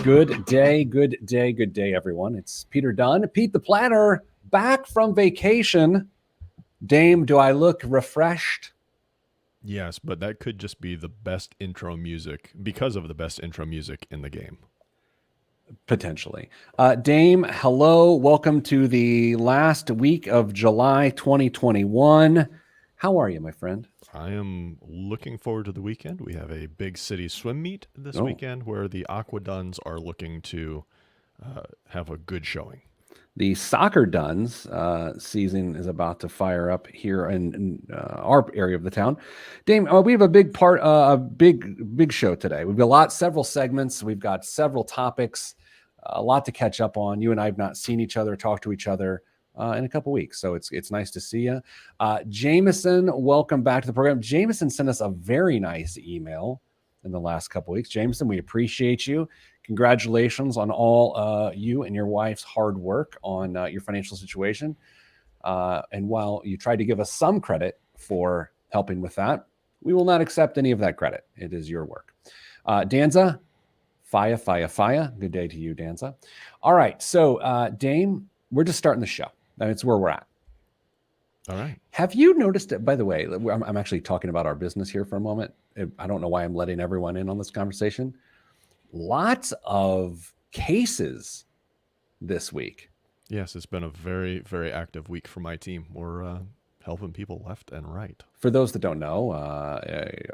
Good day, everyone. It's Peter Dunn, Pete the Planner, back from vacation. Dame, do I look refreshed? Yes, but that could just be the best intro music because of the best intro music in the game. Potentially. Dame, hello. Welcome to the last week of July 2021. How are you, my friend? I am looking forward to the weekend. We have a big city swim meet this weekend where the Aquaduns are looking to have a good showing. The Soccer Duns season is about to fire up here in our area of the town. Dame, we have a big big show today. We've got several segments. We've got several topics, a lot to catch up on. You and I have not seen each other, talked to each other in a couple weeks, so it's nice to see you. Jameson, welcome back to the program. Jameson sent us a very nice email in the last couple weeks. Jameson, we appreciate you. Congratulations on all you and your wife's hard work on your financial situation. And while you tried to give us some credit for helping with that, we will not accept any of that credit. It is your work. Danza, Faya. Good day to you, Danza. All right. So, Dame, we're just starting the show. That's where we're at. All right. Have you noticed it? By the way, I'm actually talking about our business here for a moment. I don't know why I'm letting everyone in on this conversation. Lots of cases this week. Yes, it's been a very, very active week for my team. We're helping people left and right. For those that don't know,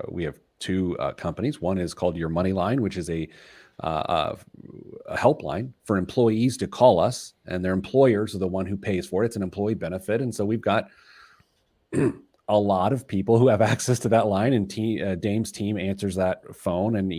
we have two companies. One is called Your Money Line, which is a helpline for employees to call us, and their employers are the one who pays for it. It's an employee benefit. And so we've got a lot of people who have access to that line, and Dame's team answers that phone and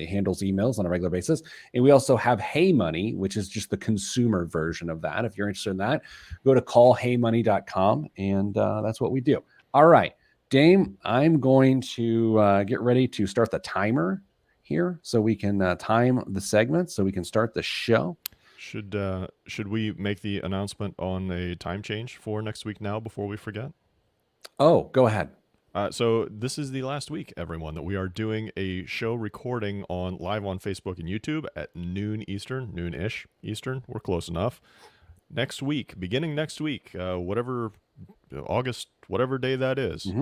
handles emails on a regular basis. And we also have Hey Money, which is just the consumer version of that. If you're interested in that, go to callheymoney.com, and that's what we do. All right, Dame, I'm going to get ready to start the timer here so we can time the segment so we can start the show. Should we make the announcement on a time change for next week now before we forget? Oh, go ahead. So this is the last week, everyone, that we are doing a show recording live on Facebook and YouTube at noon Eastern, noon-ish Eastern. We're close enough. Beginning next week, August, whatever day that is,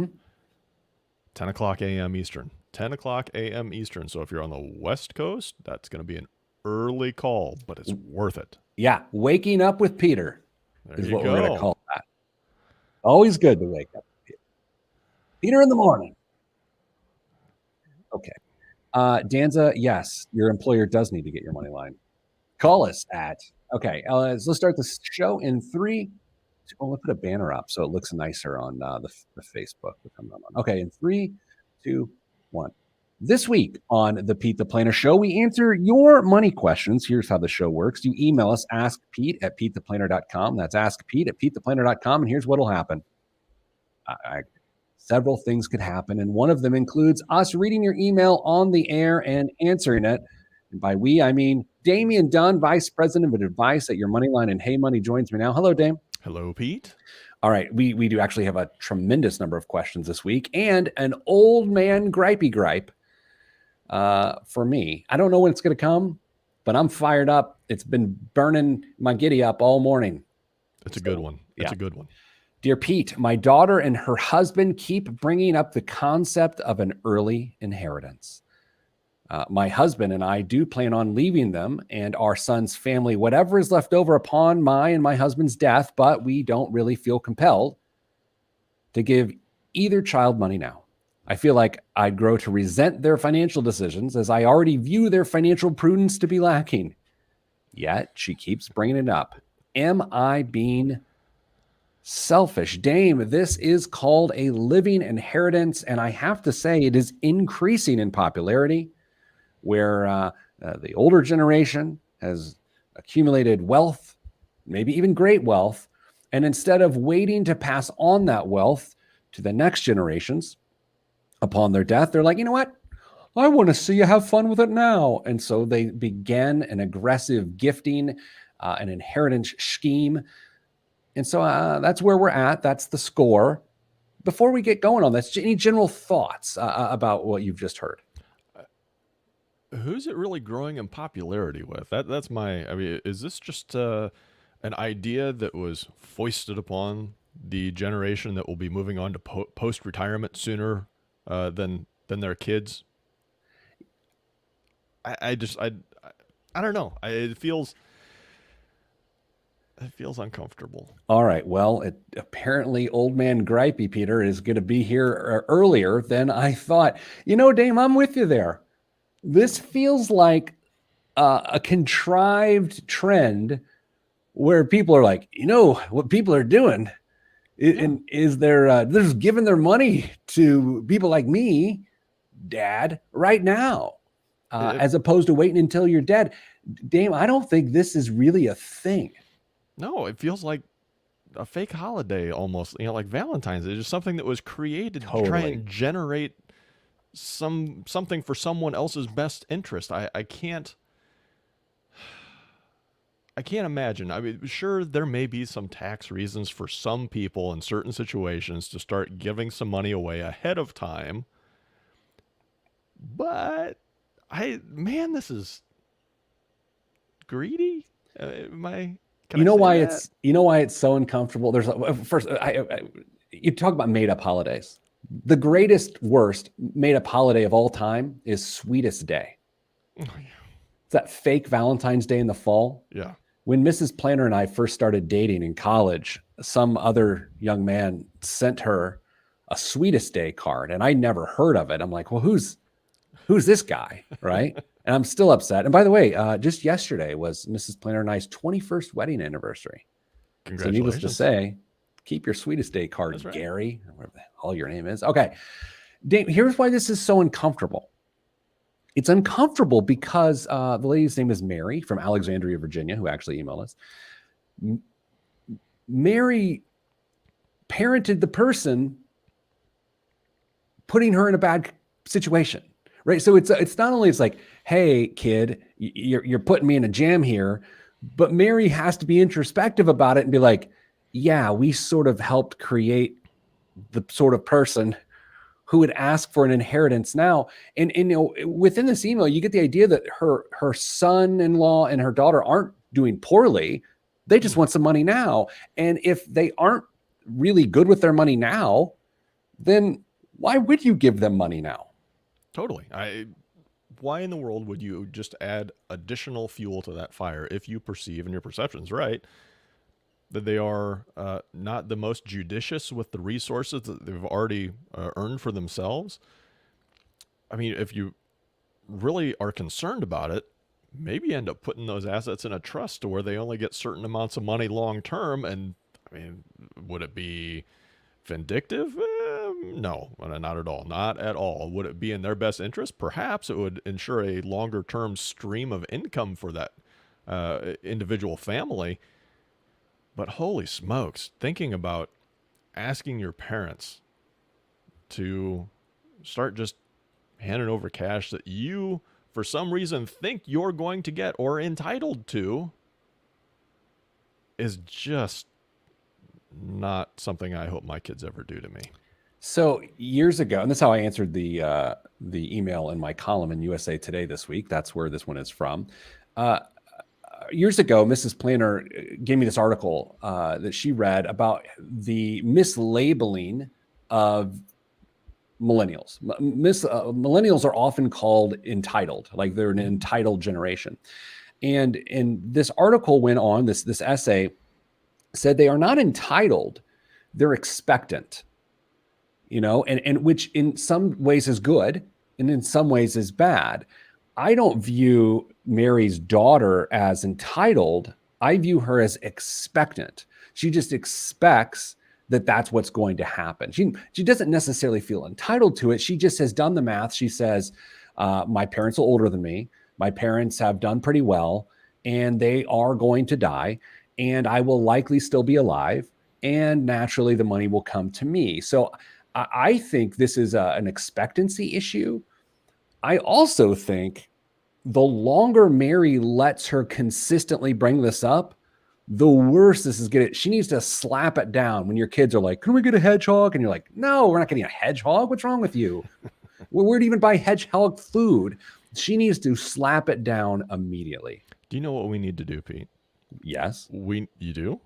10 o'clock a.m. Eastern. 10 o'clock a.m. Eastern. So if you're on the West Coast, that's going to be an early call, but it's worth it. Yeah, waking up with Peter is what we're going to call that. Always good to wake up. Peter in the morning. Okay. Danza, yes, your employer does need to get Your Money Line. Call us at, okay, let's start the show in 3. Oh, let's put a banner up so it looks nicer on the Facebook. Okay, in 3, 2, 1. This week on the Pete the Planner Show, we answer your money questions. Here's how the show works. You email us, askpete@petetheplanner.com. That's askpete@petetheplanner.com, and here's what'll happen. Several things could happen, and one of them includes us reading your email on the air and answering it. And by we, I mean Damian Dunn, Vice President of Advice at Your Money Line and Hey Money, joins me now. Hello, Dame. Hello, Pete. All right, we do actually have a tremendous number of questions this week, and an old man gripey gripe for me. I don't know when it's going to come, but I'm fired up. It's been burning my giddy up all morning. It's a good one. It's a good one. Dear Pete, my daughter and her husband keep bringing up the concept of an early inheritance. My husband and I do plan on leaving them and our son's family whatever is left over upon my and my husband's death, but we don't really feel compelled to give either child money now. I feel like I'd grow to resent their financial decisions as I already view their financial prudence to be lacking. Yet she keeps bringing it up. Am I being selfish? Dame, this is called a living inheritance, and I have to say it is increasing in popularity, where the older generation has accumulated wealth, maybe even great wealth, and instead of waiting to pass on that wealth to the next generations upon their death, they're like, you know what? I want to see you have fun with it now. And so they began an aggressive gifting, an inheritance scheme. And so that's where we're at. That's the score. Before we get going on this, any general thoughts about what you've just heard? who's it really growing in popularity with? That's my. I mean, is this just an idea that was foisted upon the generation that will be moving on to post-retirement sooner than their kids? I don't know. It feels uncomfortable. All right. Well, apparently old man Gripey Peter is going to be here earlier than I thought. Dame, I'm with you there. This feels like a contrived trend where people are like, what people are doing is they're just giving their money to people like me, Dad, right now, as opposed to waiting until you're dead. Dame, I don't think this is really a thing. No, it feels like a fake holiday almost, like Valentine's Day. It's just something that was created to try and generate something for someone else's best interest. I can't imagine. I mean, sure, there may be some tax reasons for some people in certain situations to start giving some money away ahead of time. But this is greedy. You know why it's so uncomfortable? There's first, you talk about made up holidays. The greatest, worst made up holiday of all time is Sweetest Day. Oh, yeah. It's that fake Valentine's Day in the fall. Yeah. When Mrs. Planner and I first started dating in college, some other young man sent her a Sweetest Day card, and I never heard of it. I'm like, well, who's this guy, right? And I'm still upset. And by the way, just yesterday was Mrs. Planner and I's 21st wedding anniversary. Congratulations. So needless to say, keep your Sweetest Day card, right. Gary, or whatever the hell your name is. Okay. Dave, here's why this is so uncomfortable. It's uncomfortable because the lady's name is Mary from Alexandria, Virginia, who actually emailed us. Mary parented the person putting her in a bad situation. Right. So it's not only it's like, hey, kid, you're putting me in a jam here, but Mary has to be introspective about it and be like, yeah, we sort of helped create the sort of person who would ask for an inheritance now. And within this email, you get the idea that her son-in-law and her daughter aren't doing poorly. They just want some money now. And if they aren't really good with their money now, then why would you give them money now? Totally. Why in the world would you just add additional fuel to that fire if you perceive, and your perception's right, that they are not the most judicious with the resources that they've already earned for themselves? I mean, if you really are concerned about it, maybe end up putting those assets in a trust to where they only get certain amounts of money long term. And I mean, would it be vindictive? No, not at all. Not at all. Would it be in their best interest? Perhaps it would ensure a longer term stream of income for that individual family. But holy smokes, thinking about asking your parents to start just handing over cash that you, for some reason, think you're going to get or entitled to is just not something I hope my kids ever do to me. So years ago, and that's how I answered the email in my column in USA Today this week. That's where this one is from. Years ago, Mrs. Planner gave me this article that she read about the mislabeling of millennials. Millennials are often called entitled, like they're an entitled generation. And this article went on, this essay said they are not entitled, they're expectant. And which in some ways is good and in some ways is bad. I don't view Mary's daughter as entitled. I view her as expectant. She just expects that that's what's going to happen. She doesn't necessarily feel entitled to it. She just has done the math. She says, my parents are older than me. My parents have done pretty well, and they are going to die, and I will likely still be alive, and naturally the money will come to me. So I think this is an expectancy issue. I also think the longer Mary lets her consistently bring this up, the worse this is getting. She needs to slap it down when your kids are like, can we get a hedgehog? And you're like, no, we're not getting a hedgehog. What's wrong with you? Where do you even buy hedgehog food? She needs to slap it down immediately. Do you know what we need to do, Pete? Yes. You do?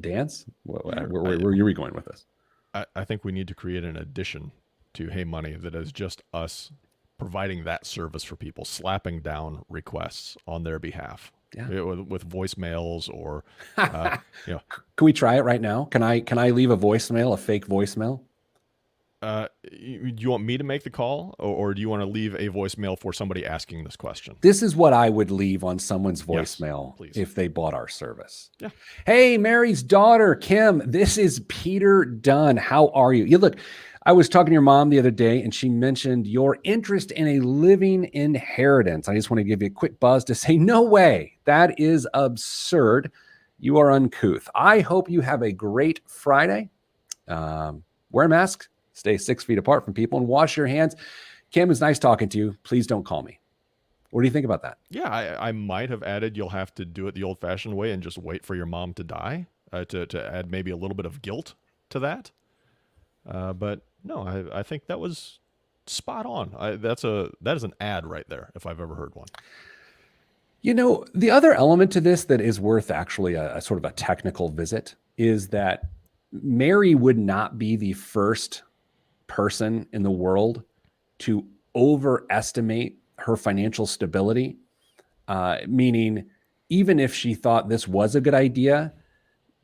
Dance? Where Sure. are we going with this? I think we need to create an addition to Hey Money that is just us providing that service for people, slapping down requests on their behalf. Yeah. With voicemails or, you know. Can we try it right now? Can I leave a voicemail, a fake voicemail? Do you want me to make the call, or do you want to leave a voicemail for somebody asking this question? This is what I would leave on someone's voicemail if they bought our service. Yeah. Hey, Mary's daughter, Kim, this is Peter Dunn. How are you? You look, I was talking to your mom the other day, and she mentioned your interest in a living inheritance. I just want to give you a quick buzz to say, no way. That is absurd. You are uncouth. I hope you have a great Friday. Wear a mask. Stay 6 feet apart from people and wash your hands. Kim, it's nice talking to you. Please don't call me. What do you think about that? Yeah, I might have added you'll have to do it the old-fashioned way and just wait for your mom to die to add maybe a little bit of guilt to that. But no, I think that was spot on. That is an ad right there if I've ever heard one. You know, the other element to this that is worth actually a sort of a technical visit is that Mary would not be the first person in the world to overestimate her financial stability, meaning even if she thought this was a good idea,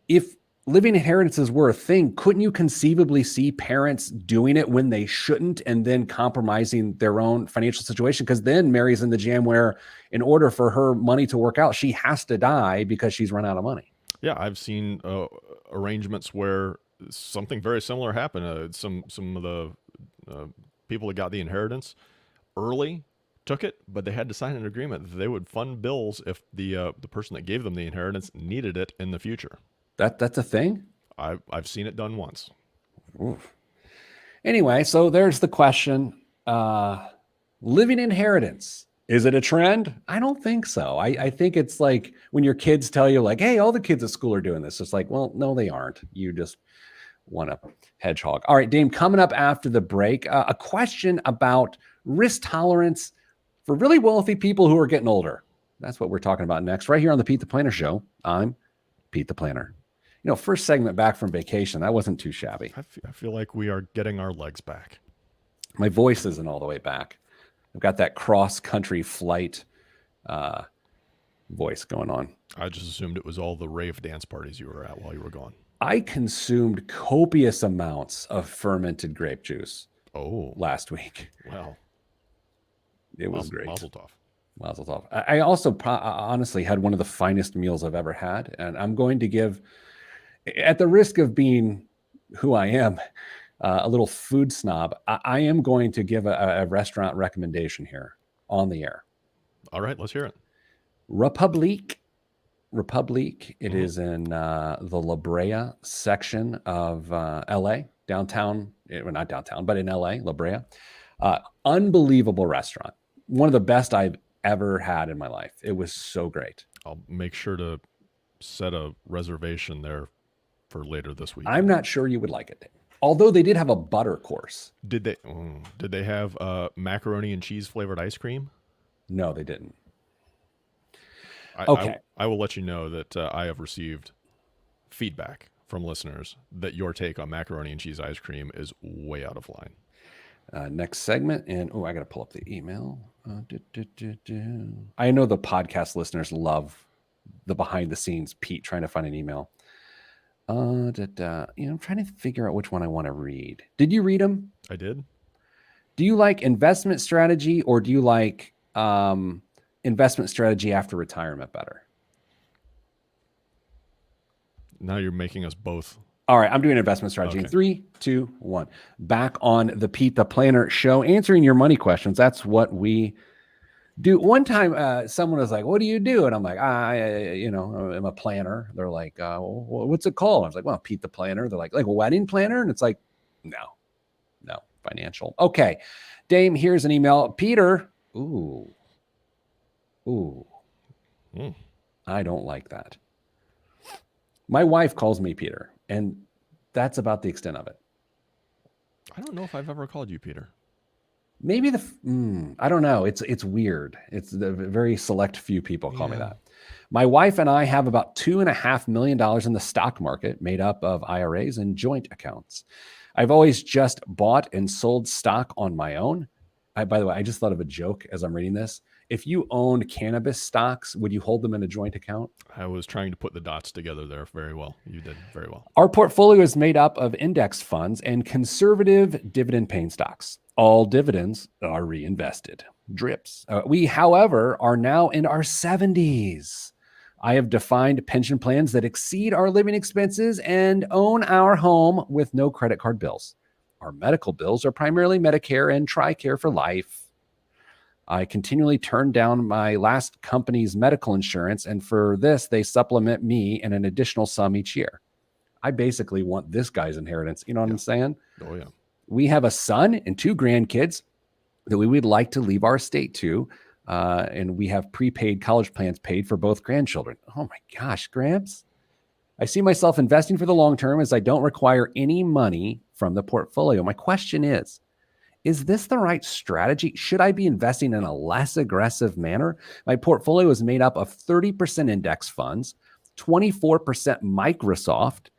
if living inheritances were a thing, couldn't you conceivably see parents doing it when they shouldn't and then compromising their own financial situation? Because then Mary's in the jam where in order for her money to work out, she has to die because she's run out of money. Yeah, I've seen arrangements where something very similar happened. Some of the people that got the inheritance early took it, but they had to sign an agreement that they would fund bills if the person that gave them the inheritance needed it in the future. That's a thing? I've seen it done once. Oof. Anyway, so there's the question. Living inheritance. Is it a trend? I don't think so. I think it's like when your kids tell you like, hey, all the kids at school are doing this. It's like, well, no, they aren't. You just want a hedgehog. All right, Dame, coming up after the break, a question about risk tolerance for really wealthy people who are getting older. That's what we're talking about next, right here on the Pete the Planner Show. I'm Pete the Planner. You know, first segment back from vacation. That wasn't too shabby. I feel like we are getting our legs back. My voice isn't all the way back. I've got that cross-country flight voice going on. I just assumed it was all the rave dance parties you were at while you were gone. I consumed copious amounts of fermented grape juice last week. Wow. It was great. Mazel tov. Mazel tov. I also honestly had one of the finest meals I've ever had. And I'm going to give, at the risk of being who I am, a little food snob, I am going to give a restaurant recommendation here on the air. All right, let's hear it. Republique. It is in the La Brea section of LA, downtown, well, not downtown, but in LA, La Brea. Unbelievable restaurant. One of the best I've ever had in my life. It was so great. I'll make sure to set a reservation there for later this week. I'm not sure you would like it. Although they did have a butter course. Did they have macaroni and cheese flavored ice cream? No, they didn't. Okay. I will let you know that I have received feedback from listeners that your take on macaroni and cheese ice cream is way out of line. Next segment. And I got to pull up the email. I know the podcast listeners love the behind the scenes Pete trying to find an email. I'm trying to figure out which one I want to read. Did you read them? I did. Do you like investment strategy or do you like investment strategy after retirement better? Now you're making us both. All right, I'm doing investment strategy in 3, 2, 1. Back on the Pete the Planner Show, answering your money questions. That's what we do. One time, someone was like, "What do you do?" And I'm like, I'm a planner. They're like, "What's it called?" I was like, "Well, Pete the Planner." They're like a wedding planner, and it's like, no, financial. Okay, Dame, here's an email. Peter, I don't like that. My wife calls me Peter, and that's about the extent of it. I don't know if I've ever called you Peter. maybe I don't know. It's weird. It's a very select few people call me Yeah. that. My wife and I have about $2.5 million in the stock market made up of IRAs and joint accounts. I've always just bought and sold stock on my own. By the way, I just thought of a joke as I'm reading this. If you owned cannabis stocks, would you hold them in a joint account? I was trying to put the dots together there very well. You did very well. Our portfolio is made up of index funds and conservative dividend paying stocks. All dividends are reinvested. Drips. We, however, are now in our 70s. I have defined pension plans that exceed our living expenses and own our home with no credit card bills. Our medical bills are primarily Medicare and TRICARE for life. I continually turn down my last company's medical insurance, and for this, they supplement me in an additional sum each year. I basically want this guy's inheritance. You know what I'm saying? Oh, yeah. We have a son and 2 grandkids that we would like to leave our estate to. And we have prepaid college plans paid for both grandchildren. Oh my gosh, Gramps. I see myself investing for the long term as I don't require any money from the portfolio. My question is this the right strategy? Should I be investing in a less aggressive manner? My portfolio is made up of 30% index funds, 24% Microsoft,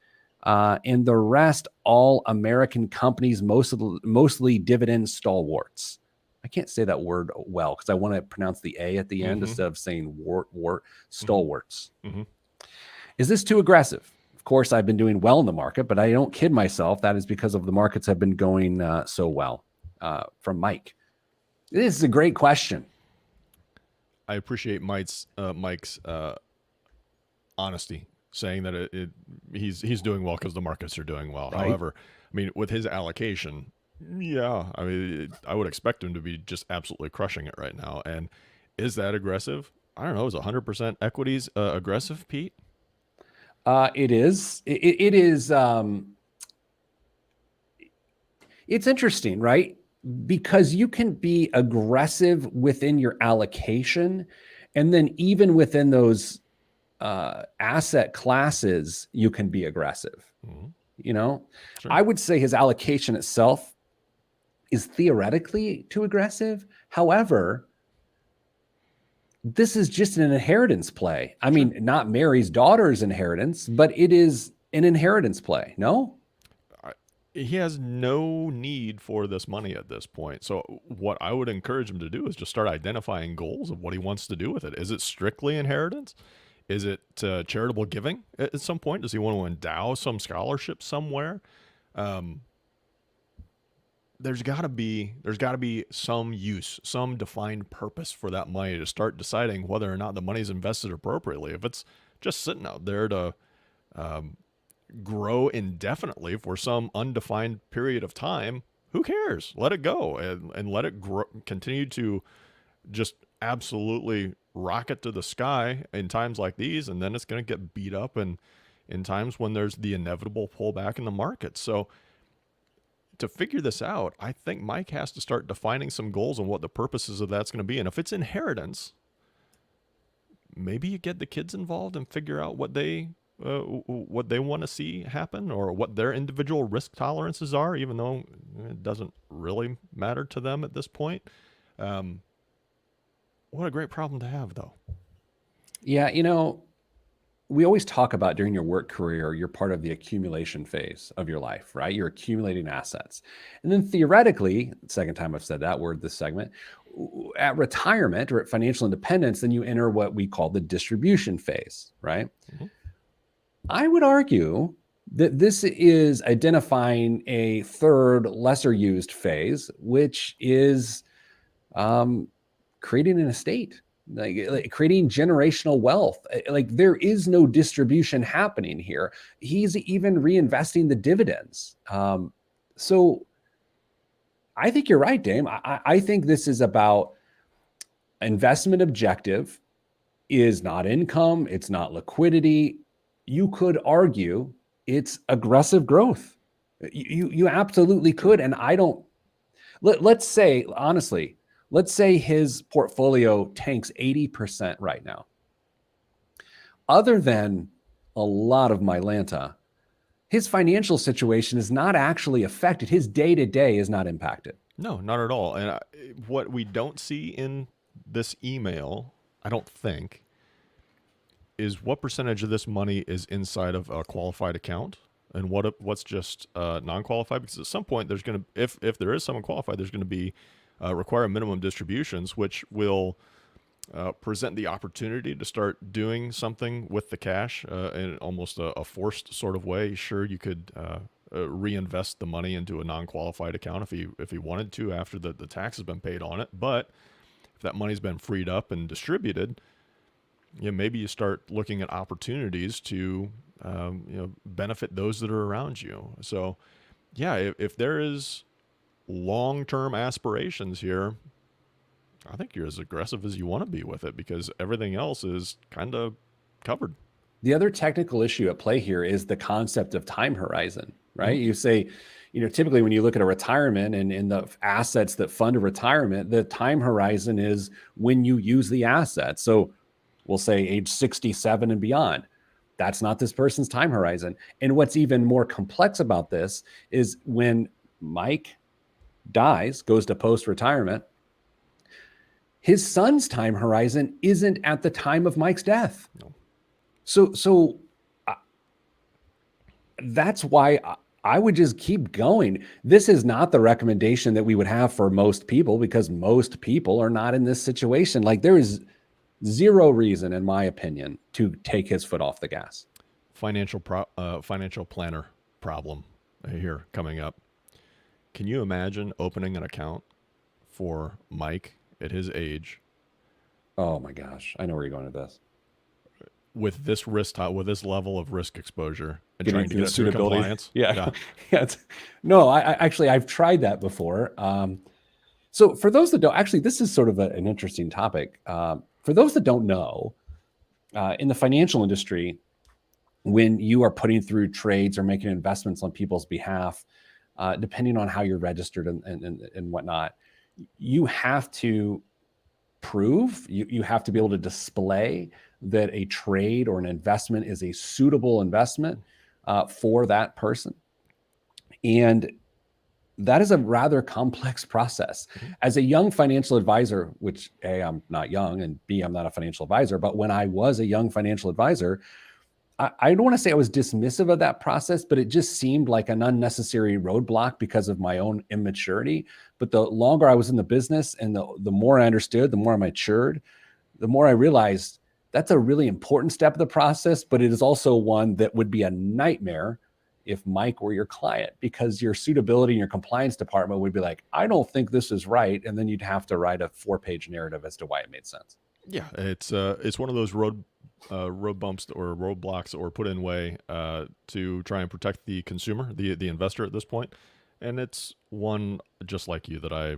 and the rest all American companies, mostly dividend stalwarts. I can't say that word well because I want to pronounce the A at the end instead of saying stalwarts. Mm-hmm. Is this too aggressive? Of course, I've been doing well in the market, but I don't kid myself. That is because of the markets have been going so well. From Mike. This is a great question. I appreciate Mike's honesty, saying that he's doing well because the markets are doing well. Right. However, I mean, with his allocation, yeah, I mean, I would expect him to be just absolutely crushing it right now. And is that aggressive? I don't know. Is 100% equities aggressive, Pete? It is. It is. It's interesting, right? Because you can be aggressive within your allocation, and then even within those asset classes, you can be aggressive. Mm-hmm. You know, Sure. I would say his allocation itself is theoretically too aggressive. However, this is just an inheritance play. I mean, not Mary's daughter's inheritance, but it is an inheritance play. No? He has no need for this money at this point. So what I would encourage him to do is just start identifying goals of what he wants to do with it. Is it strictly inheritance? Is it charitable giving at some point? Does he want to endow some scholarship somewhere? There's got to be some use, some defined purpose for that money to start deciding whether or not the money's invested appropriately. If it's just sitting out there to grow indefinitely for some undefined period of time, who cares? Let it go and let it grow, continue to just absolutely rocket to the sky in times like these, and then it's going to get beat up in times when there's the inevitable pullback in the market. So to figure this out, I think Mike has to start defining some goals and what the purposes of that's going to be. And if it's inheritance, maybe you get the kids involved and figure out what they want to see happen or what their individual risk tolerances are, even though it doesn't really matter to them at this point. What a great problem to have, though. Yeah, you know, we always talk about during your work career, you're part of the accumulation phase of your life, right? You're accumulating assets. And then theoretically, second time I've said that word this segment, at retirement or at financial independence, then you enter what we call the distribution phase, right? Mm-hmm. I would argue that this is identifying a third lesser used phase, which is creating an estate, like creating generational wealth. Like there is no distribution happening here. He's even reinvesting the dividends. So I think you're right, Dame. I think this is about investment objective is not income. It's not liquidity. You could argue it's aggressive growth. You absolutely could. And I don't, let's say, honestly, let's say his portfolio tanks 80% right now. Other than a lot of Mylanta, his financial situation is not actually affected. His day-to-day is not impacted. No, not at all. And what we don't see in this email, I don't think, is what percentage of this money is inside of a qualified account and what's just non-qualified. Because at some point, there's going to, if there is someone qualified, there's going to be require minimum distributions, which will present the opportunity to start doing something with the cash in almost a forced sort of way. Sure, you could reinvest the money into a non-qualified account if he wanted to after the tax has been paid on it. But if that money's been freed up and distributed, maybe you start looking at opportunities to benefit those that are around you. So, yeah, if there is long-term aspirations here, I think you're as aggressive as you want to be with it because everything else is kind of covered. The other technical issue at play here is the concept of time horizon, right? Mm-hmm. You say, typically when you look at a retirement and in the assets that fund a retirement, the time horizon is when you use the asset. So we'll say age 67 and beyond. That's not this person's time horizon. And what's even more complex about this is when Mike dies, goes to post-retirement, his son's time horizon isn't at the time of Mike's death. No. So that's why I would just keep going. This is not the recommendation that we would have for most people because most people are not in this situation. Like there is zero reason, in my opinion, to take his foot off the gas. Financial planner problem here coming up. Can you imagine opening an account for Mike at his age? Oh my gosh, I know where you're going with this. With this with this level of risk exposure and Getting trying to get through compliance. Yeah. No, I've tried that before. So for those that don't, actually, this is sort of an interesting topic. For those that don't know, in the financial industry, when you are putting through trades or making investments on people's behalf, depending on how you're registered and whatnot, you have to prove, you have to be able to display that a trade or an investment is a suitable investment for that person. And that is a rather complex process. As a young financial advisor, which A, I'm not young, and B, I'm not a financial advisor, but when I was a young financial advisor, I don't want to say I was dismissive of that process, but it just seemed like an unnecessary roadblock because of my own immaturity. But the longer I was in the business and the more I understood, the more I matured, the more I realized that's a really important step of the process, but it is also one that would be a nightmare if Mike were your client, because your suitability and your compliance department would be like, I don't think this is right. And then you'd have to write a 4-page narrative as to why it made sense. Yeah, it's one of those road bumps or roadblocks that were put in way to try and protect the consumer, the investor at this point. And it's one, just like you, that I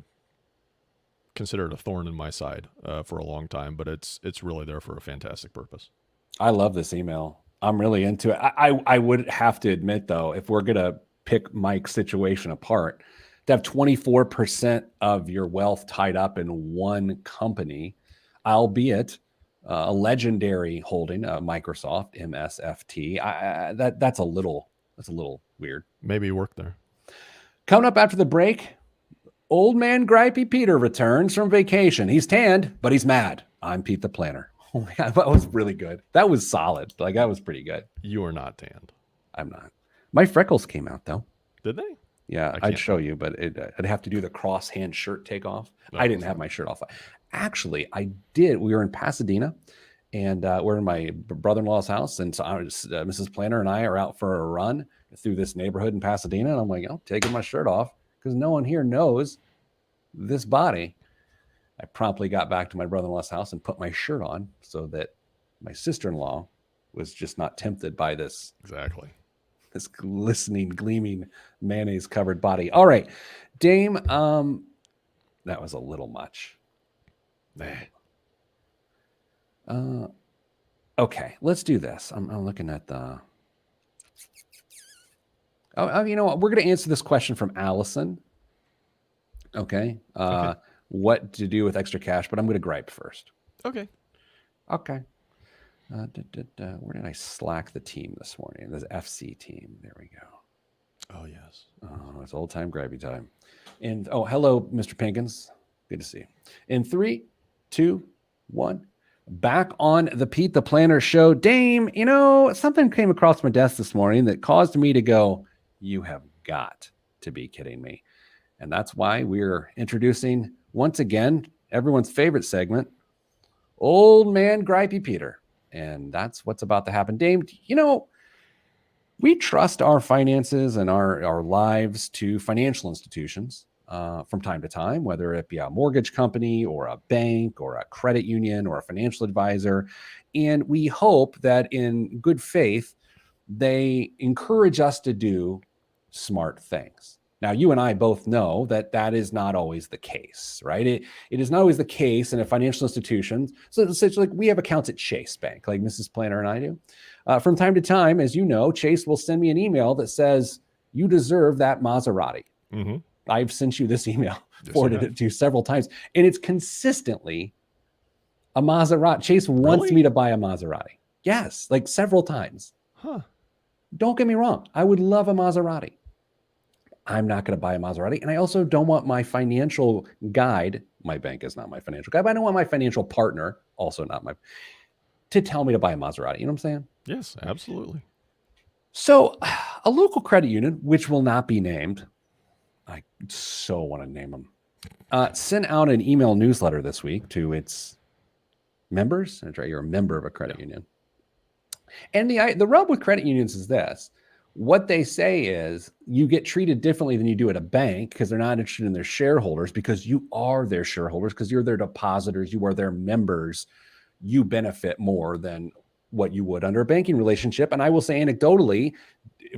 considered a thorn in my side for a long time, but it's really there for a fantastic purpose. I love this email. I'm really into it. I would have to admit, though, if we're going to pick Mike's situation apart, to have 24% of your wealth tied up in one company, albeit a legendary holding, Microsoft, MSFT, that's a little weird. Maybe you work there. Coming up after the break, old man Gripey Peter returns from vacation. He's tanned, but he's mad. I'm Pete the Planner. Oh my God, that was really good. That was solid. Like, that was pretty good. You are not tanned. I'm not. My freckles came out, though. Did they? Yeah, I'd show you, but I'd have to do the cross-hand shirt takeoff. I didn't have my shirt off. Actually, I did. We were in Pasadena, and we're in my brother-in-law's house, and so Mrs. Planner and I are out for a run through this neighborhood in Pasadena, and I'm like, taking my shirt off because no one here knows this body. I promptly got back to my brother-in-law's house and put my shirt on so that my sister-in-law was just not tempted by this. Exactly. This glistening, gleaming, mayonnaise-covered body. All right, Dame, that was a little much. Okay, let's do this. I'm looking at the... you know what? We're going to answer this question from Allison. Okay. Okay. What to do with extra cash, but I'm going to gripe first. Okay. Where did I slack the team this morning? The FC team. There we go. Oh, yes. Oh, it's old time grabby time. And hello, Mr. Pinkins. Good to see you. In 3, 2, 1. Back on the Pete the Planner show. Dame, something came across my desk this morning that caused me to go, you have got to be kidding me. And that's why we're introducing, once again, everyone's favorite segment, Old Man Gripey Peter. And that's what's about to happen. Dame, we trust our finances and our lives to financial institutions from time to time, whether it be a mortgage company or a bank or a credit union or a financial advisor. And we hope that in good faith, they encourage us to do smart things. Now, you and I both know that that is not always the case, right? It is not always the case in a financial institution. So it's like we have accounts at Chase Bank, like Mrs. Planner and I do. From time to time, as you know, Chase will send me an email that says, you deserve that Maserati. Mm-hmm. I've sent you this email, Yes, forwarded it to you several times, and it's consistently a Maserati. Chase wants me to buy a Maserati. Yes, like several times. Huh. Don't get me wrong. I would love a Maserati. I'm not going to buy a Maserati. And I also don't want my financial guide, my bank is not my financial guide, but I don't want my financial partner, also not to tell me to buy a Maserati. You know what I'm saying? Yes, absolutely. So a local credit union, which will not be named, I so want to name them, sent out an email newsletter this week to its members. That's right, you're a member of a credit union. And the rub with credit unions is this. What they say is you get treated differently than you do at a bank because they're not interested in their shareholders, because you are their shareholders, because you're their depositors, you are their members. You benefit more than what you would under a banking relationship. And I will say anecdotally,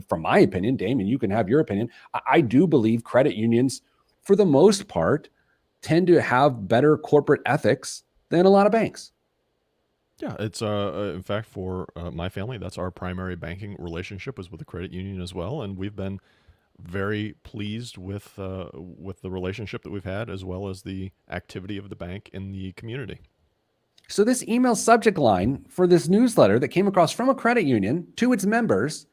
from my opinion, Damon, you can have your opinion. I do believe credit unions, for the most part, tend to have better corporate ethics than a lot of banks. Yeah, it's in fact for my family, that's our primary banking relationship is with the credit union as well, and we've been very pleased with the relationship that we've had, as well as the activity of the bank in the community. So this email subject line for this newsletter that came across from a credit union to its members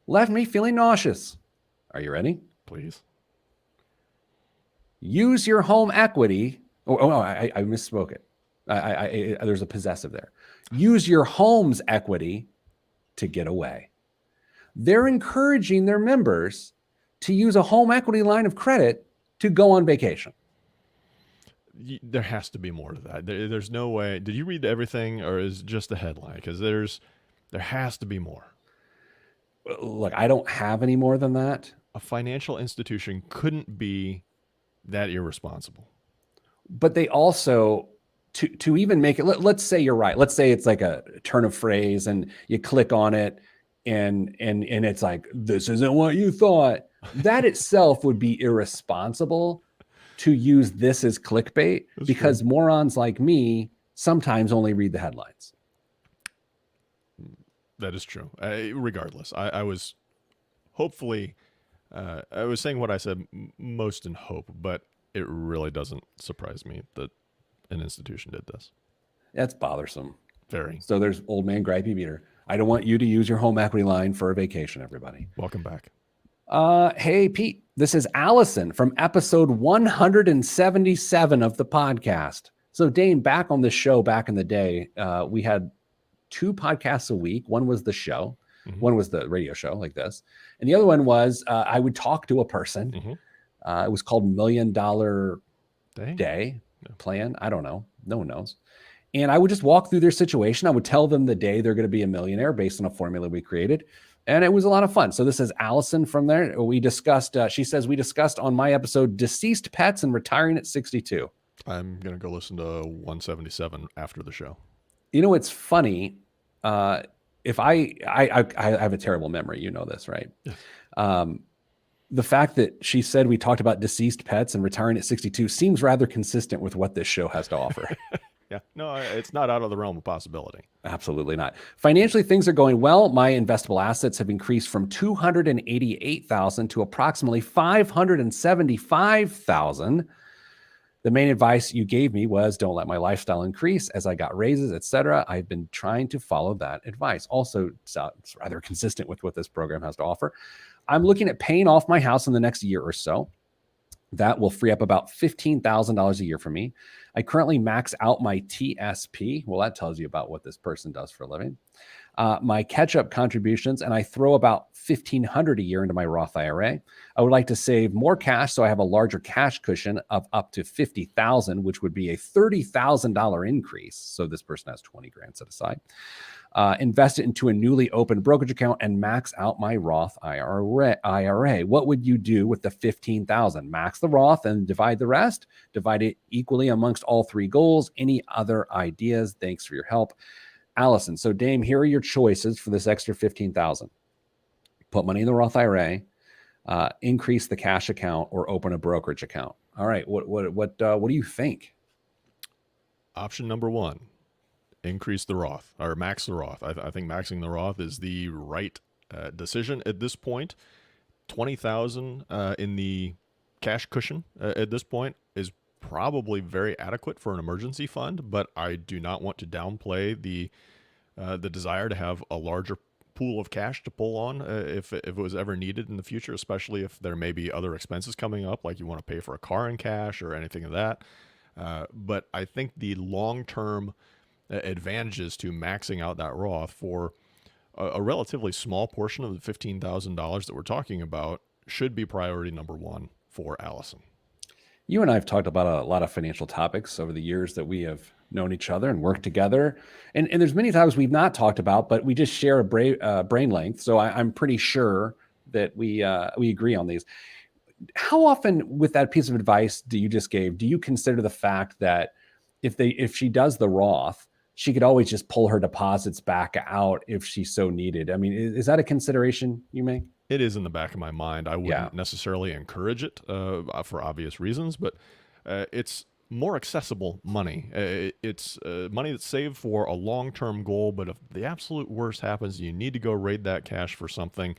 left me feeling nauseous. Are you ready? Please. Use your home equity. I misspoke it. There's a possessive there. Use your home's equity to get away. They're encouraging their members to use a home equity line of credit to go on vacation. There has to be more to that. There's no way. Did you read everything, or is it just the headline? Because there has to be more. Look, I don't have any more than that. A financial institution couldn't be that irresponsible. But they also, to even make it, let's say you're right. Let's say it's like a turn of phrase and you click on it and it's like, this isn't what you thought. That itself would be irresponsible to use this as clickbait. That's because true. Morons like me sometimes only read the headlines. That is true. Regardless, I was hopefully, I was saying what I said most in hope, but it really doesn't surprise me that an institution did this. That's bothersome. Very. So there's Old Man Gripey Peter. I don't want you to use your home equity line for a vacation, everybody. Welcome back. Hey, Pete, this is Allison from episode 177 of the podcast. So Dane, back on this show back in the day, we had 2 podcasts a week. One was the show. Mm-hmm. One was the radio show like this. And the other one was I would talk to a person. Mm-hmm. It was called $1 Million Day Plan. I don't know. No one knows. And I would just walk through their situation. I would tell them the day they're going to be a millionaire based on a formula we created. And it was a lot of fun. So this is Allison from there. We discussed, she says, we discussed on my episode, deceased pets and retiring at 62. I'm going to go listen to 177 after the show. You know, it's funny. If I have a terrible memory, you know this, right? Yes. The fact that she said we talked about deceased pets and retiring at 62 seems rather consistent with what this show has to offer. Yeah, no, it's not out of the realm of possibility. Absolutely not. Financially, things are going well. My investable assets have increased from $288,000 to approximately $575,000. The main advice you gave me was don't let my lifestyle increase as I got raises, etc. I've been trying to follow that advice. Also, it's rather consistent with what this program has to offer. I'm looking at paying off my house in the next year or so. That will free up about $15,000 a year for me. I currently max out my TSP. Well, that tells you about what this person does for a living. My catch-up contributions, and I throw about $1,500 a year into my Roth IRA. I would like to save more cash, so I have a larger cash cushion of up to $50,000, which would be a $30,000 increase. So this person has 20 grand set aside. Invest it into a newly opened brokerage account and max out my Roth IRA. What would you do with the $15,000? Max the Roth and divide the rest. Divide it equally amongst all three goals. Any other ideas? Thanks for your help, Allison. So Dame, here are your choices for this extra $15,000. Put money in the Roth IRA, increase the cash account, or open a brokerage account. All right, what do you think? Option number one, increase the Roth or max the Roth. I think maxing the Roth is the right decision at this point. $20,000 in the cash cushion at this point is probably very adequate for an emergency fund, but I do not want to downplay the desire to have a larger pool of cash to pull on if it was ever needed in the future, especially if there may be other expenses coming up, like you want to pay for a car in cash or anything of that. But I think the long-term advantages to maxing out that Roth for a relatively small portion of the $15,000 that we're talking about should be priority number one for Allison. You and I have talked about a lot of financial topics over the years that we have known each other and worked together. And there's many times we've not talked about, but we just share a brain length. So I'm pretty sure that we agree on these. How often with that piece of advice do you just gave, do you consider the fact that if she does the Roth, she could always just pull her deposits back out if she so needed? I mean, is that a consideration you make? It is in the back of my mind. I wouldn't necessarily encourage it for obvious reasons, but it's more accessible money. It's money that's saved for a long-term goal, but if the absolute worst happens, you need to go raid that cash for something,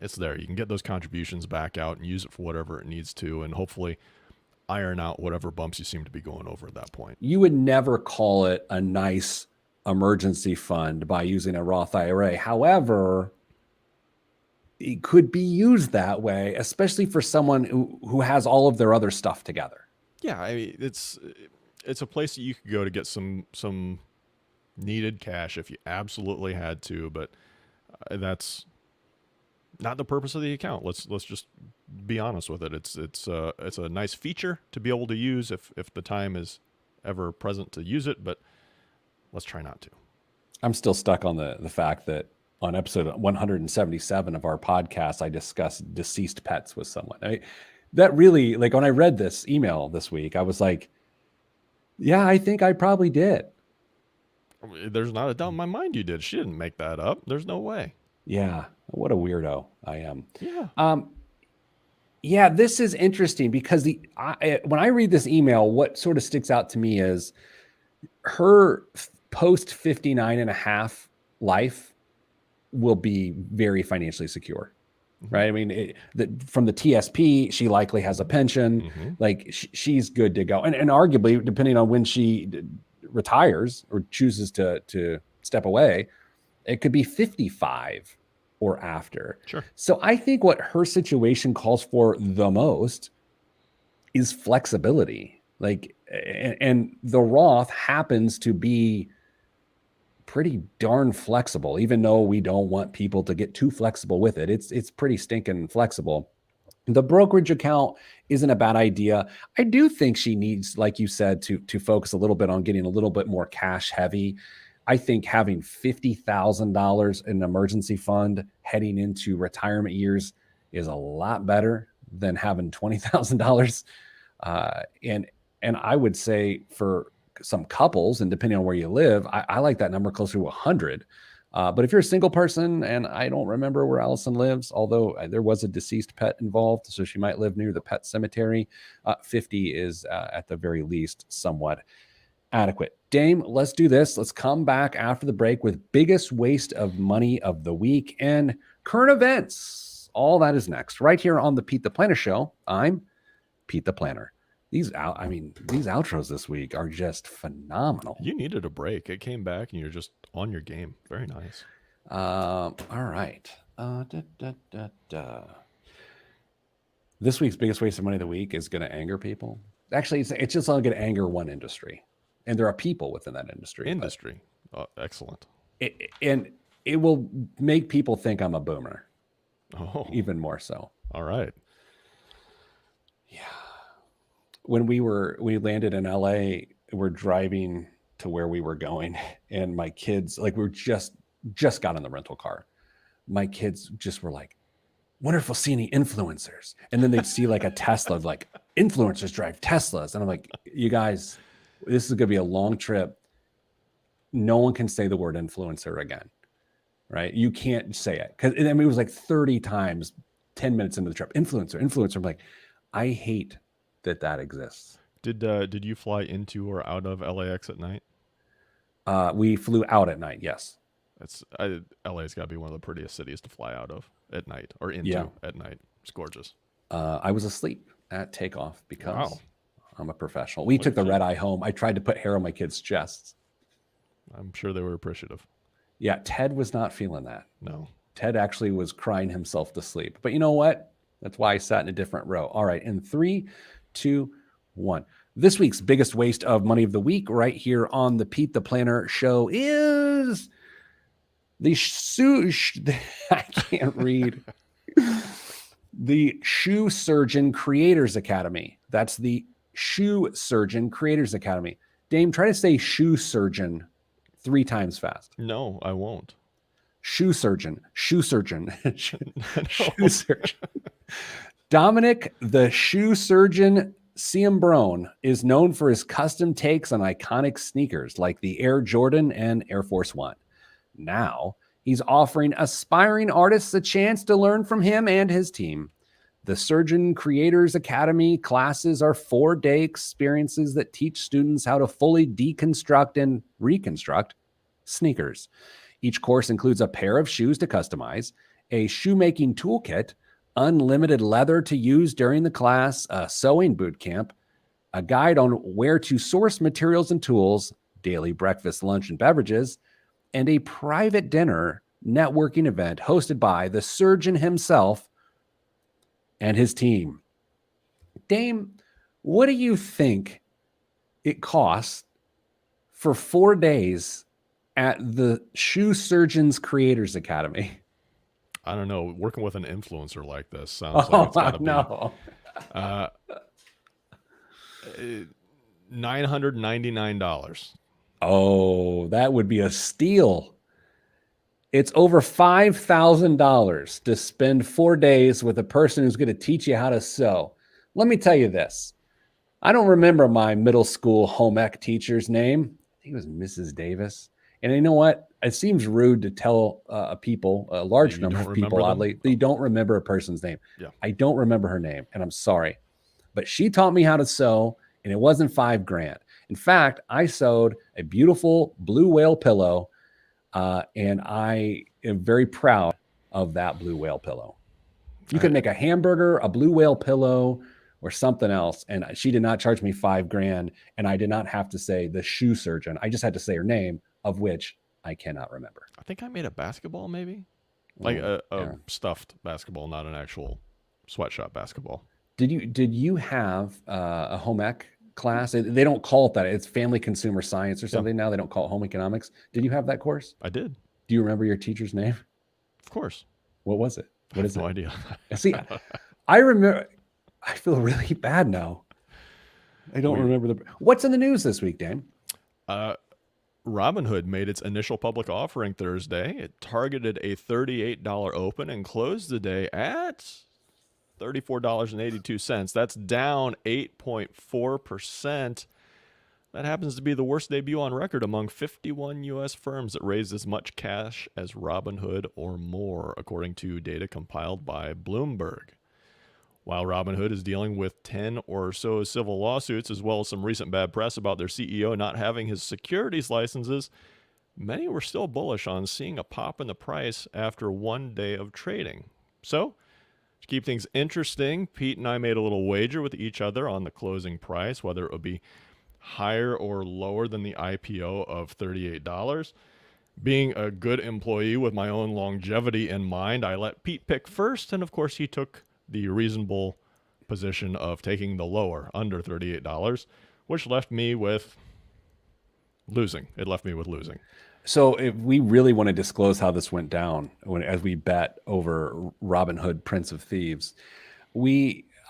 it's there. You can get those contributions back out and use it for whatever it needs to, and hopefully iron out whatever bumps you seem to be going over at that point. You would never call it a nice emergency fund by using a Roth IRA. However, it could be used that way, especially for someone who has all of their other stuff together. Yeah, I mean, it's a place that you could go to get some needed cash if you absolutely had to, but that's not the purpose of the account. Let's just be honest with it. It's a nice feature to be able to use if the time is ever present to use it, but let's try not to. I'm still stuck on the fact that on episode 177 of our podcast, I discussed deceased pets with someone. That really, like when I read this email this week, I was like, yeah, I think I probably did. There's not a doubt in my mind you did. She didn't make that up. There's no way. Yeah. What a weirdo I am. Yeah. Yeah, this is interesting because when I read this email, what sort of sticks out to me is her post 59 and a half life will be very financially secure, right? I mean, from the TSP, she likely has a pension, like she's good to go. And arguably, depending on when she retires or chooses to step away, it could be 55 or after. Sure. So I think what her situation calls for the most is flexibility. Like, and the Roth happens to be pretty darn flexible, even though we don't want people to get too flexible with it. It's pretty stinking flexible. The brokerage account isn't a bad idea. I do think she needs, like you said, to focus a little bit on getting a little bit more cash heavy. I think having $50,000 in an emergency fund heading into retirement years is a lot better than having $20,000. And I would say for some couples, and depending on where you live, I like that number closer to 100. But if you're a single person, and I don't remember where Allison lives, although there was a deceased pet involved, so she might live near the pet cemetery, 50 is at the very least somewhat adequate. Dame, let's do this. Let's come back after the break with biggest waste of money of the week and current events. All that is next, right here on the Pete the Planner Show. I'm Pete the Planner. these outros this week are just phenomenal. You needed a break. It came back and you're just on your game. Very nice. All right. This week's biggest waste of money of the week is going to anger people. Actually, it's just only going to anger one industry, and there are people within that industry. Excellent. And it will make people think I'm a boomer. Oh, even more so. All right. Yeah. When we landed in LA, we're driving to where we were going, and my kids, like, we were just got in the rental car. My kids just were like, wonder if we'll see any influencers. And then they'd see like a Tesla, like, influencers drive Teslas. And I'm like, you guys, this is going to be a long trip. No one can say the word influencer again, right? You can't say it. Because it was like 30 times, 10 minutes into the trip. Influencer. I'm like, I hate that exists. Did you fly into or out of LAX at night? We flew out at night, yes. LA's got to be one of the prettiest cities to fly out of at night or into at night. It's gorgeous. I was asleep at takeoff because I'm a professional. We took the red eye home. I tried to put hair on my kids' chests. I'm sure they were appreciative. Yeah, Ted was not feeling that. No. Ted actually was crying himself to sleep. But you know what? That's why I sat in a different row. All right, in 3, 2, 1. This week's biggest waste of money of the week right here on the Pete the Planner show is the I can't read. The Shoe Surgeon Creators Academy. That's the Shoe Surgeon Creators Academy. Dame, try to say shoe surgeon 3 times fast. No, I won't. Shoe surgeon. Shoe surgeon. Shoe surgeon. Dominic, the shoe surgeon Ciambrone, is known for his custom takes on iconic sneakers like the Air Jordan and Air Force One. Now, he's offering aspiring artists a chance to learn from him and his team. The Surgeon Creators Academy classes are 4-day experiences that teach students how to fully deconstruct and reconstruct sneakers. Each course includes a pair of shoes to customize, a shoemaking toolkit, unlimited leather to use during the class, a sewing boot camp, a guide on where to source materials and tools, daily breakfast, lunch, and beverages, and a private dinner networking event hosted by the surgeon himself and his team. Dame, what do you think it costs for 4 days at the Shoe Surgeons Creators Academy? I don't know. Working with an influencer like this sounds like it's gotta no. be $999. Oh, that would be a steal. It's over $5,000 to spend 4 days with a person who's going to teach you how to sew. Let me tell you this. I don't remember my middle school home ec teacher's name. I think it was Mrs. Davis. And you know what? It seems rude to tell a large number of people, oddly, that you don't remember a person's name. Yeah. I don't remember her name, and I'm sorry. But she taught me how to sew, and it wasn't $5,000. In fact, I sewed a beautiful blue whale pillow, and I am very proud of that blue whale pillow. You could make a hamburger, a blue whale pillow, or something else, and she did not charge me $5,000, and I did not have to say the shoe surgeon. I just had to say her name, of which I cannot remember. I think I made a basketball, maybe like a stuffed basketball, not an actual sweatshop basketball. Did you have a home ec class? They don't call it that. It's family consumer science or something now. They don't call it home economics. Did you have that course? I did. Do you remember your teacher's name? Of course. What was it? What is it? No idea. See, I remember. I feel really bad now. I don't remember what's in the news this week, Dan? Robinhood made its initial public offering Thursday. It targeted a $38 open and closed the day at $34.82. That's down 8.4%. That happens to be the worst debut on record among 51 U.S. firms that raised as much cash as Robinhood or more, according to data compiled by Bloomberg. While Robinhood is dealing with 10 or so civil lawsuits, as well as some recent bad press about their CEO not having his securities licenses, many were still bullish on seeing a pop in the price after 1 day of trading. So, To keep things interesting, Pete and I made a little wager with each other on the closing price, whether it would be higher or lower than the IPO of $38. Being a good employee with my own longevity in mind, I let Pete pick first, and of course he took the reasonable position of taking the lower, under $38, which left me with losing. It left me with losing. So if we really want to disclose how this went down, as we bet over Robin Hood, Prince of Thieves,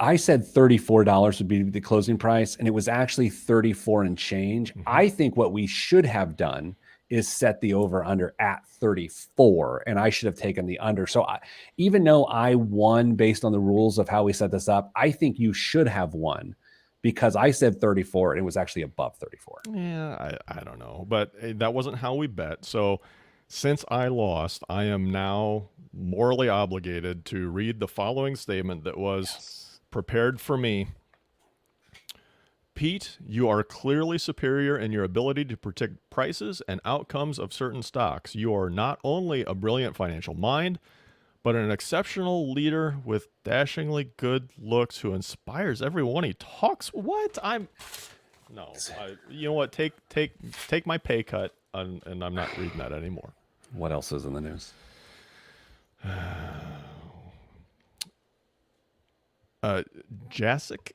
I said $34 would be the closing price, and it was actually 34 and change. I think what we should have done is set the over under at 34, and I should have taken the under. So even though I won based on the rules of how we set this up, I think you should have won, because I said 34 and it was actually above 34. Yeah, I don't know, but that wasn't how we bet. So since I lost, I am now morally obligated to read the following statement that was prepared for me. Pete, you are clearly superior in your ability to predict prices and outcomes of certain stocks. You are not only a brilliant financial mind, but an exceptional leader with dashingly good looks who inspires everyone he talks. What? You know what? Take my pay cut, and I'm not reading that anymore. What else is in the news? Jacek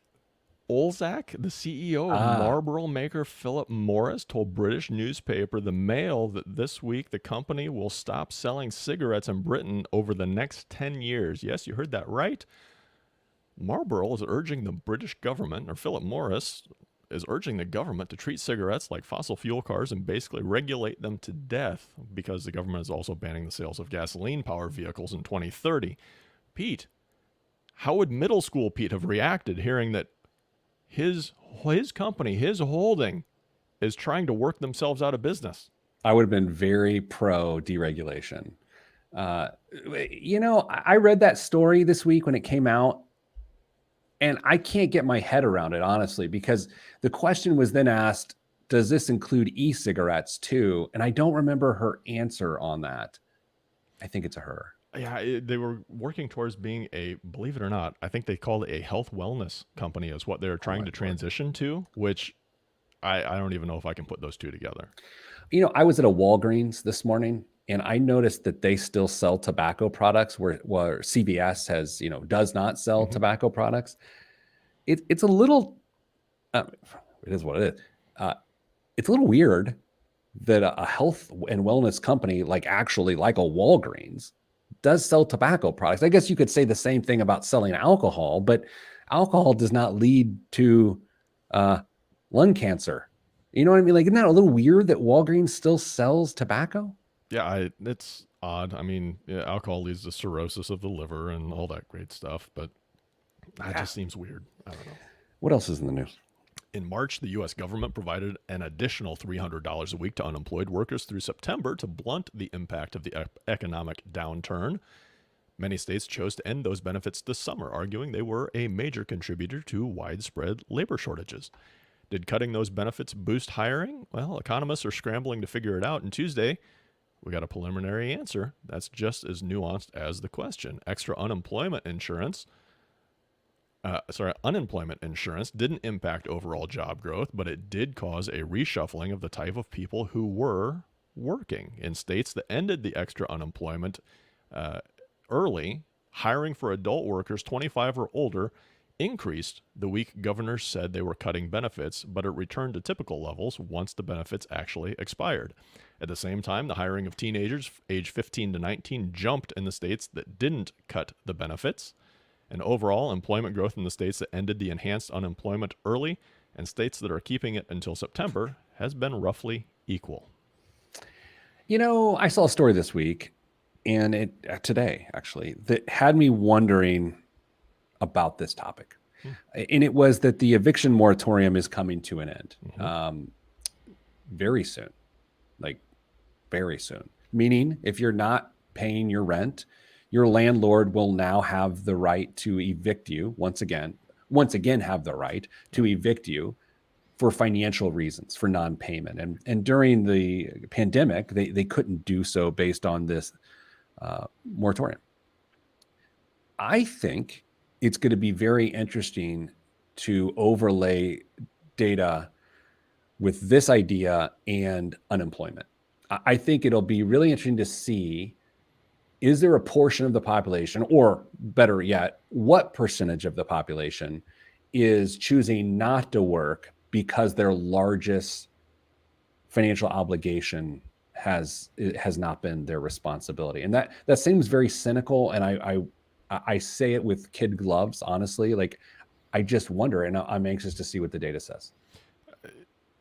Olzak, the CEO of Marlboro maker Philip Morris, told British newspaper The Mail that this week the company will stop selling cigarettes in Britain over the next 10 years. Yes, you heard that right. Marlboro is urging the British government, or Philip Morris is urging the government to treat cigarettes like fossil fuel cars and basically regulate them to death, because the government is also banning the sales of gasoline-powered vehicles in 2030. Pete, how would middle school Pete have reacted hearing that his company, his holding, is trying to work themselves out of business? I would have been very pro deregulation. I read that story this week when it came out, and I can't get my head around it, honestly, because the question was then asked, does this include e-cigarettes too? And I don't remember her answer on that. I think it's a her. Yeah, they were working towards being believe it or not, I think they called it a health wellness company is what they're trying to transition to, which I don't even know if I can put those two together. I was at a Walgreens this morning, and I noticed that they still sell tobacco products where CVS does not sell tobacco products. It's a little, it is what it is. It's a little weird that a health and wellness company like a Walgreens does sell tobacco products. I guess you could say the same thing about selling alcohol, but alcohol does not lead to lung cancer. You know what I mean? Like, isn't that a little weird that Walgreens still sells tobacco? Yeah, it's odd. I mean, alcohol leads to cirrhosis of the liver and all that great stuff, but that just seems weird. I don't know. What else is in the news? In March, the U.S. government provided an additional $300 a week to unemployed workers through September to blunt the impact of the economic downturn. Many states chose to end those benefits this summer, arguing they were a major contributor to widespread labor shortages. Did cutting those benefits boost hiring? Well, economists are scrambling to figure it out, and Tuesday, we got a preliminary answer that's just as nuanced as the question. Unemployment insurance didn't impact overall job growth, but it did cause a reshuffling of the type of people who were working. In states that ended the extra unemployment early, hiring for adult workers 25 or older increased the week governors said they were cutting benefits, but it returned to typical levels once the benefits actually expired. At the same time, the hiring of teenagers age 15 to 19 jumped in the states that didn't cut the benefits. And overall, employment growth in the states that ended the enhanced unemployment early and states that are keeping it until September has been roughly equal. I saw a story this week, and today, actually, that had me wondering about this topic. And it was that the eviction moratorium is coming to an end very soon, like very soon. Meaning, if you're not paying your rent, your landlord will now have the right to evict you once again have the right to evict you for financial reasons, for non-payment. And during the pandemic, they couldn't do so based on this moratorium. I think it's going to be very interesting to overlay data with this idea and unemployment. I think it'll be really interesting to see, is there a portion of the population, or better yet, what percentage of the population is choosing not to work because their largest financial obligation has not been their responsibility? And that seems very cynical, and I say it with kid gloves, honestly. Like, I just wonder, and I'm anxious to see what the data says.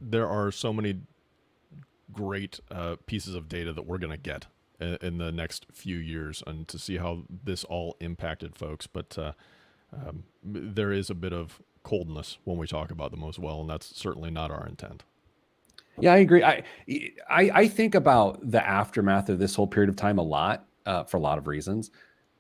There are so many great pieces of data that we're going to get in the next few years, and to see how this all impacted folks. But there is a bit of coldness when we talk about them as well, and that's certainly not our intent. Yeah, I agree. I think about the aftermath of this whole period of time a lot, for a lot of reasons,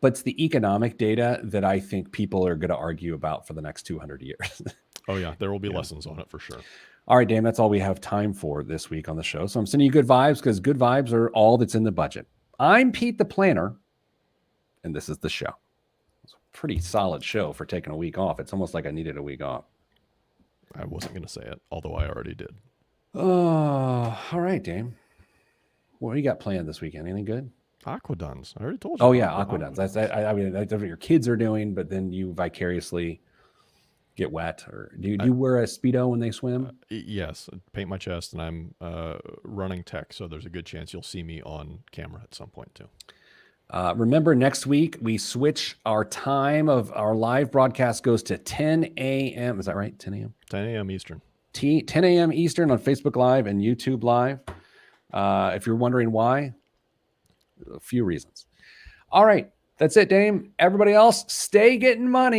but it's the economic data that I think people are going to argue about for the next 200 years. Oh yeah, there will be lessons on it for sure. All right, Dame, that's all we have time for this week on the show. So I'm sending you good vibes, because good vibes are all that's in the budget. I'm Pete the Planner, and this is the show. It's a pretty solid show for taking a week off. It's almost like I needed a week off. I wasn't going to say it, although I already did. Oh, all right, Dame. What do you got planned this weekend? Anything good? Aquaduns. I already told you. Oh, yeah, aquaduns. I mean, that's what your kids are doing, but then you vicariously get wet. Or do you wear a Speedo when they swim? Yes, paint my chest, and I'm running tech, so there's a good chance you'll see me on camera at some point too. Remember, next week we switch our time of our live broadcast, goes to 10 a.m. Is that right? 10 a.m. 10 a.m. Eastern. 10 a.m. Eastern on Facebook Live and YouTube Live. If you're wondering why, a few reasons. All right, that's it, Dame. Everybody else, stay getting money.